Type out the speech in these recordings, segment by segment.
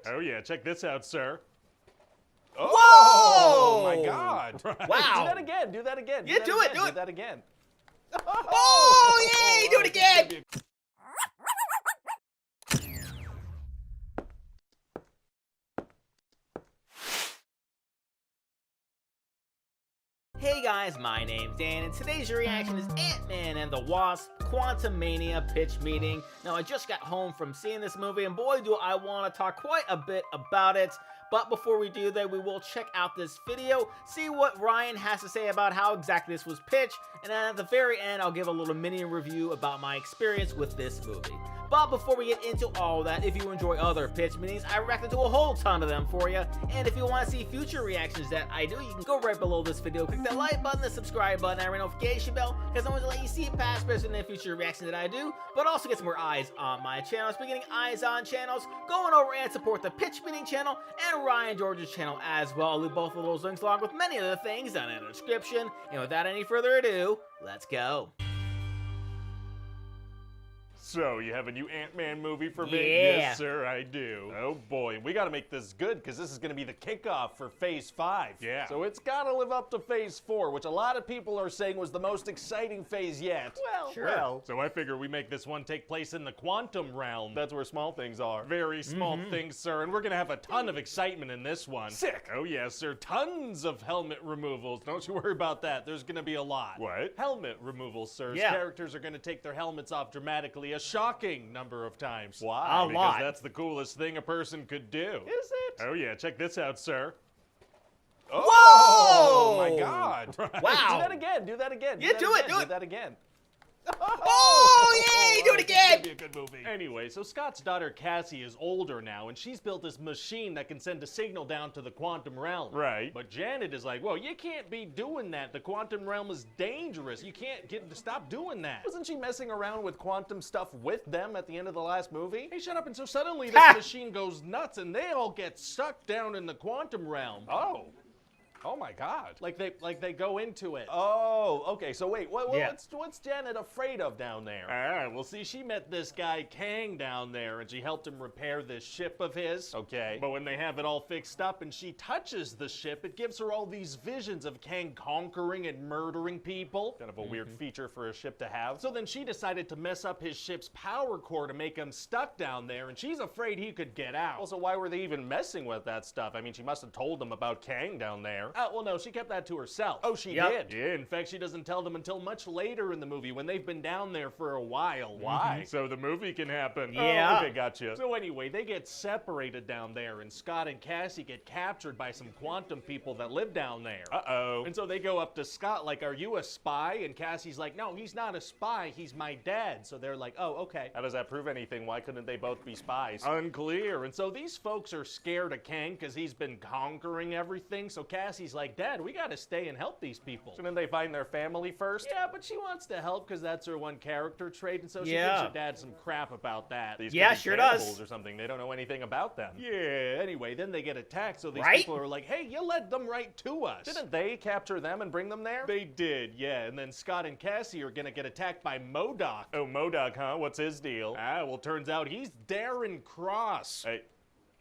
it? Oh yeah, check this out, sir. Oh, Whoa! my God. Wow. Do that again, do that again. Yeah, do it, do Do it. that again. Oh, yay, do it again! Hey guys, my name's Dan, and today's reaction is Ant-Man and the Wasp Quantumania pitch meeting. Now, I just got home from seeing this movie, and boy, do I want to talk quite a bit about it. But before we do that, we will check out this video, see what Ryan has to say about how exactly this was pitched, and then at the very end, I'll give a little mini review about my experience with this movie. But before we get into all that, if you enjoy other pitch meetings, I reacted to a whole ton of them for you. And if you want to see future reactions that I do, you can go right below this video, click that like button, the subscribe button, and notification bell, because I want to let you see past, present, and future reactions that I do, but also get some more eyes on my channel. Speaking of eyes on channels, go on over and support the pitch meeting channel and Ryan George's channel as well. I'll leave both of those links along with many other things down in the description. And without any further ado, let's go. So, you have a new Ant-Man movie for me? Yeah. Yes, sir, I do. Oh boy, we gotta make this good, because this is gonna be the kickoff for Phase 5. Yeah. So it's gotta live up to Phase 4, which a lot of people are saying was the most exciting phase yet. Well, Sure. So I figure we make this one take place in the quantum realm. that's where small things are. Very small things, sir, and we're gonna have a ton of excitement in this one. Sick. Oh yes, sir, tons of helmet removals. Don't you worry about that, there's gonna be a lot. What? Helmet removals, sir. Yeah. Characters are gonna take their helmets off dramatically, a shocking number of times. Why? A Because lot. that's the coolest thing a person could do. Is it? Oh yeah, check this out, sir. Oh, Whoa! my God. Wow. Do that again, do that again. Yeah, that do it, again, do it. Do that again. Oh, yay, do it This again! could be a good movie. Anyway, so Scott's daughter Cassie is older now, and she's built this machine that can send a signal down to the quantum realm. Right. But Janet is like, well, you can't be doing that. The quantum realm is dangerous. You can't get to stop doing that. Wasn't she messing around with quantum stuff with them at the end of the last movie? Hey, shut up. And so suddenly this machine goes nuts, and they all get sucked down in the quantum realm. Oh. Oh my God. Like they go into it. Oh, okay. So wait, Yeah. what's Janet afraid of down there? Well, see, she met this guy Kang down there, and she helped him repair this ship of his. Okay. But when they have it all fixed up and she touches the ship, it gives her all these visions of Kang conquering and murdering people. Kind of a weird feature for a ship to have. So then she decided to mess up his ship's power core to make him stuck down there, and she's afraid he could get out. Well, so why were they even messing with that stuff? I mean, she must have told them about Kang down there. Well, no, she kept that to herself. Oh, she Yep. did? Yeah, in fact, she doesn't tell them until much later in the movie when they've been down there for a while. Why? So the movie can happen. Yeah. Oh, okay, gotcha. So anyway, they get separated down there, and Scott and Cassie get captured by some quantum people that live down there. Uh-oh. And so they go up to Scott like, are you a spy? And Cassie's like, no, he's not a spy, he's my dad. So they're like, oh, okay. How does that prove anything? Why couldn't they both be spies? Unclear. And so these folks are scared of Kang because he's been conquering everything. So Cassie's like, Dad, we gotta stay and help these people. Shouldn't they find their family first? Yeah, but she wants to help because that's her one character trait, and so she Yeah. gives her dad some crap about that. These Yeah, could be sure does. cannibals or something. They don't know anything about them. Yeah, anyway, then they get attacked, so these Right? people are like, hey, you led them right to us. Didn't they capture them and bring them there? They did, yeah, and then Scott and Cassie are gonna get attacked by MODOK. Oh, MODOK, huh? What's his deal? Well, turns out he's Darren Cross. Hey,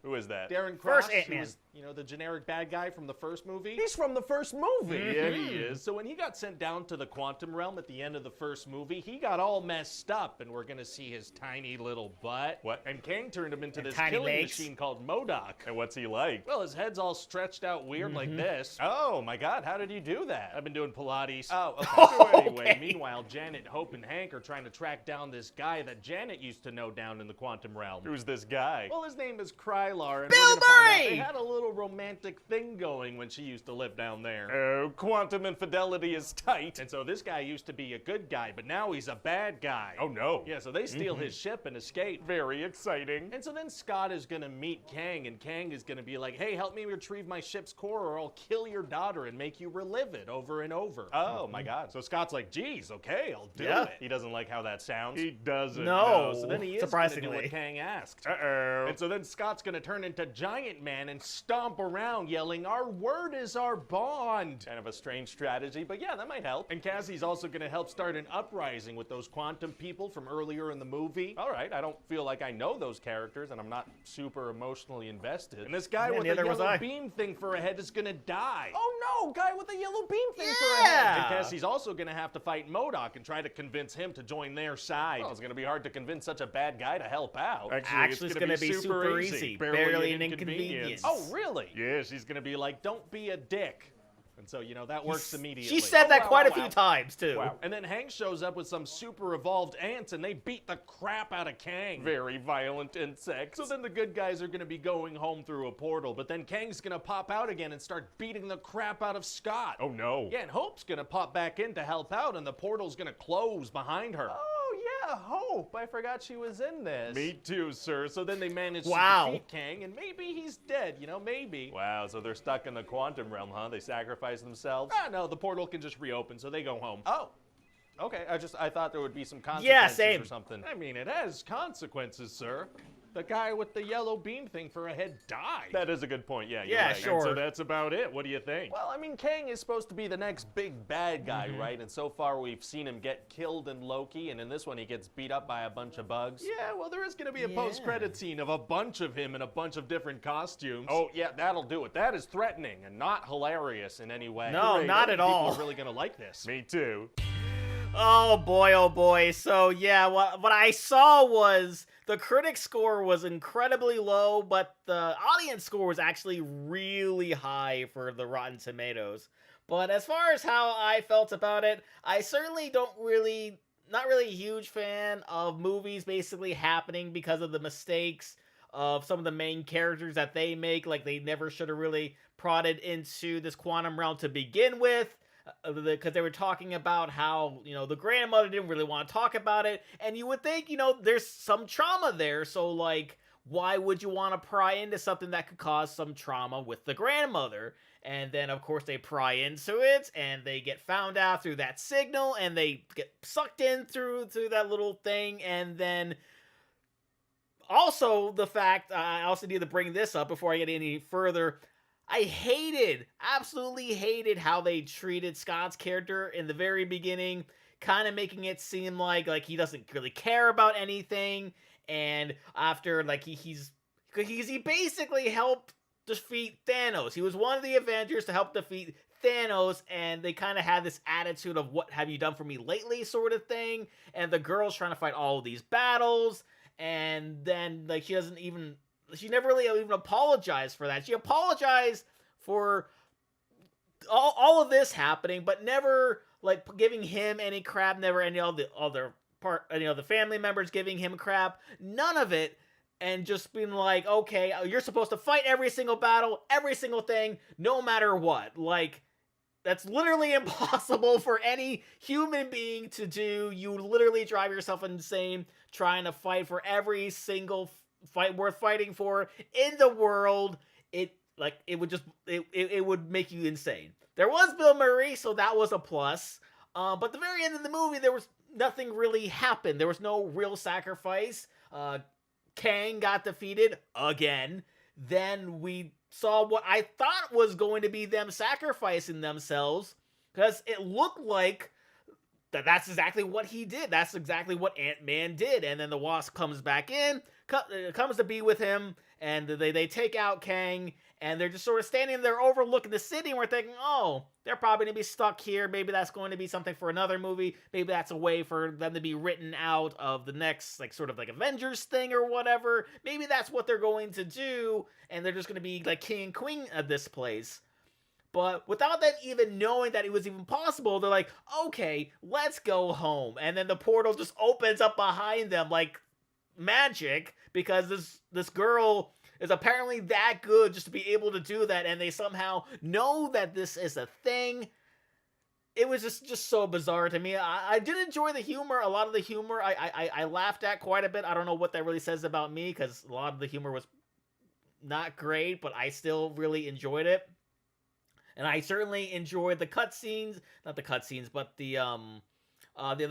who is that? Darren Cross, First Ant-Man. who's, you know, the generic bad guy from the first movie. He's from the first movie. Yeah, he is. So when he got sent down to the quantum realm at the end of the first movie, he got all messed up, and we're gonna see his tiny little butt. What? And Kang turned him into And this tiny killing legs. machine called MODOK. And what's he like? Well, his head's all stretched out weird like this. Oh my God, how did you do that? I've been doing Pilates. Oh, okay. So anyway, Okay. meanwhile, Janet, Hope, and Hank are trying to track down this guy that Janet used to know down in the quantum realm. Who's this guy? Well, his name is Krylar, and Bill we're gonna find out Murray! they had a little romantic thing going when she used to live down there. Oh, quantum infidelity is tight. And so this guy used to be a good guy, but now he's a bad guy. Oh no. Yeah, so they steal his ship and escape. Very exciting. And so then Scott is gonna meet Kang, and Kang is gonna be like, hey, help me retrieve my ship's core or I'll kill your daughter and make you relive it over and over. Oh my God. So Scott's like, geez, okay, I'll do Yeah. it. He doesn't like how that sounds. He doesn't. No. So then he is gonna do Surprisingly. what Kang asked. Uh-oh. And so then Scott's gonna gonna turn into Giant Man and stomp around yelling, "Our word is our bond." Kind of a strange strategy, but yeah, that might help. And Cassie's also gonna help start an uprising with those quantum people from earlier in the movie. All right, I don't feel like I know those characters, and I'm not super emotionally invested. And this guy with the yellow beam thing for a head is gonna die. Oh no, guy with the yellow beam thing for a Yeah. head. And Cassie's also gonna have to fight MODOK and try to convince him to join their side. Well, it's gonna be hard to convince such a bad guy to help out. Actually, it's gonna be super easy. Barely an inconvenience. Oh, really? Yeah, she's gonna be like, "Don't be a dick." And so, you know, that works immediately. She said that wow, quite wow, a few wow. times, too. Wow. And then Hank shows up with some super evolved ants and they beat the crap out of Kang. Very violent insects. So then the good guys are gonna be going home through a portal, but then Kang's gonna pop out again and start beating the crap out of Scott. Oh no. Yeah, and Hope's gonna pop back in to help out and the portal's gonna close behind her. Oh yeah, Hope. I forgot she was in this. Me too, sir. So then they manage to defeat Kang and maybe he's dead, you know, maybe. Wow, so they're stuck in the quantum realm, huh? They sacrifice themselves? Ah, no, the portal can just reopen, so they go home. Oh. Okay, I thought there would be some consequences same. or something. I mean, it has consequences, sir. The guy with the yellow beam thing for a head died. That is a good point, yeah, you're Yeah, right. sure. And so that's about it. What do you think? Well, I mean, Kang is supposed to be the next big bad guy, right? And so far we've seen him get killed in Loki, and in this one he gets beat up by a bunch of bugs. Yeah, well, there is going to be a post-credit scene of a bunch of him in a bunch of different costumes. Oh, yeah, that'll do it. That is threatening and not hilarious in any way. No, Great. not I at think all. People are really going to like this. Me too. Oh boy. So yeah, what I saw was the critic score was incredibly low, but the audience score was actually really high for the Rotten Tomatoes. But as far as how I felt about it, I certainly not really a huge fan of movies basically happening because of the mistakes of some of the main characters that they make. Like, they never should have really prodded into this quantum realm to begin with. Because they were talking about how, you know, the grandmother didn't really want to talk about it, and you would think, you know, there's some trauma there, so, like, why would you want to pry into something that could cause some trauma with the grandmother? And then, of course, they pry into it, and they get found out through that signal, and they get sucked in through that little thing, and then also the fact, I also need to bring this up before I get any further, I absolutely hated how they treated Scott's character in the very beginning, kind of making it seem like he doesn't really care about anything, and after, like, he basically helped defeat Thanos. He was one of the Avengers to help defeat Thanos, and they kind of had this attitude of, what have you done for me lately, sort of thing, and the girl's trying to fight all of these battles, and then, like, she never really even apologized for that. She apologized for all of this happening, but never, like, giving him any crap, never any other family members giving him crap, none of it, and just being like, okay, you're supposed to fight every single battle, every single thing, no matter what. Like, that's literally impossible for any human being to do. You literally drive yourself insane trying to fight for every single fight worth fighting for in the world. It would make you insane. There was Bill Murray, so that was a plus. But the very end of the movie, there was nothing really happened. There was no real sacrifice. Kang got defeated again. Then we saw what I thought was going to be them sacrificing themselves, because it looked like that's exactly what he did. That's exactly what Ant-Man did. And then the Wasp comes back in, comes to be with him, and they take out Kang, and they're just sort of standing there overlooking the city, and we're thinking, oh, they're probably going to be stuck here. Maybe that's going to be something for another movie. Maybe that's a way for them to be written out of the next, like, sort of like Avengers thing or whatever. Maybe that's what they're going to do, and they're just going to be like king and queen of this place. But without them even knowing that it was even possible, they're like, okay, let's go home. And then the portal just opens up behind them like magic, because this girl is apparently that good just to be able to do that, and they somehow know that this is a thing. It was just so bizarre to me. I did enjoy the humor. A lot of the humor I laughed at quite a bit. I don't know what that really says about me, because a lot of the humor was not great, but I still really enjoyed it. And I certainly enjoyed the cutscenes, not the cutscenes, but the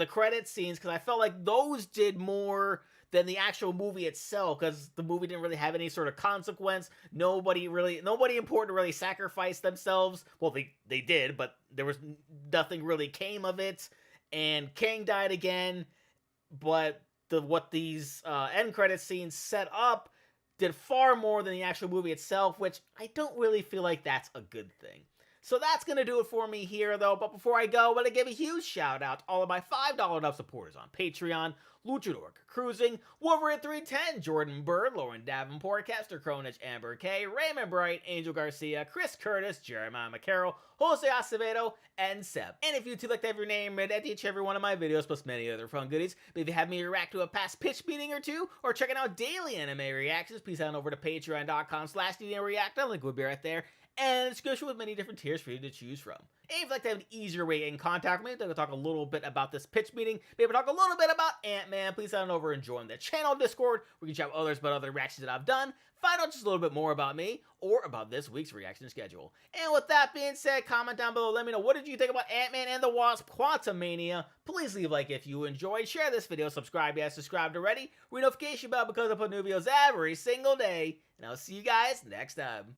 credit scenes, because I felt like those did more than the actual movie itself, because the movie didn't really have any sort of consequence. Nobody important really sacrificed themselves. Well, they did, but there was nothing really came of it. And Kang died again, but what these end credit scenes set up did far more than the actual movie itself, which I don't really feel like that's a good thing. So that's going to do it for me here, though. But before I go, I want to give a huge shout out to all of my $5 and up supporters on Patreon: Luchador Cruising, Wolverine 310, Jordan Bird, Lauren Davenport, Kester Kronich, Amber K, Raymond Bright, Angel Garcia, Chris Curtis, Jeremiah McCarroll, Jose Acevedo, and Seb. And if you too like to have your name read at each every one of my videos, plus many other fun goodies, but if you have me react to a past pitch meeting or two, or checking out daily anime reactions, please head on over to patreon.com/DDNReactor. Link will be right there. And a description with many different tiers for you to choose from. And if you'd like to have an easier way in contact with me, to talk a little bit about this pitch meeting, maybe talk a little bit about Ant-Man, please head on over and join the channel Discord, where you can chat with others about other reactions that I've done, find out just a little bit more about me, or about this week's reaction schedule. And with that being said, comment down below, let me know what did you think about Ant-Man and the Wasp: Quantumania. Please leave a like if you enjoyed, share this video, subscribe if you haven't subscribed already, ring notification bell because I put new videos every single day, and I'll see you guys next time.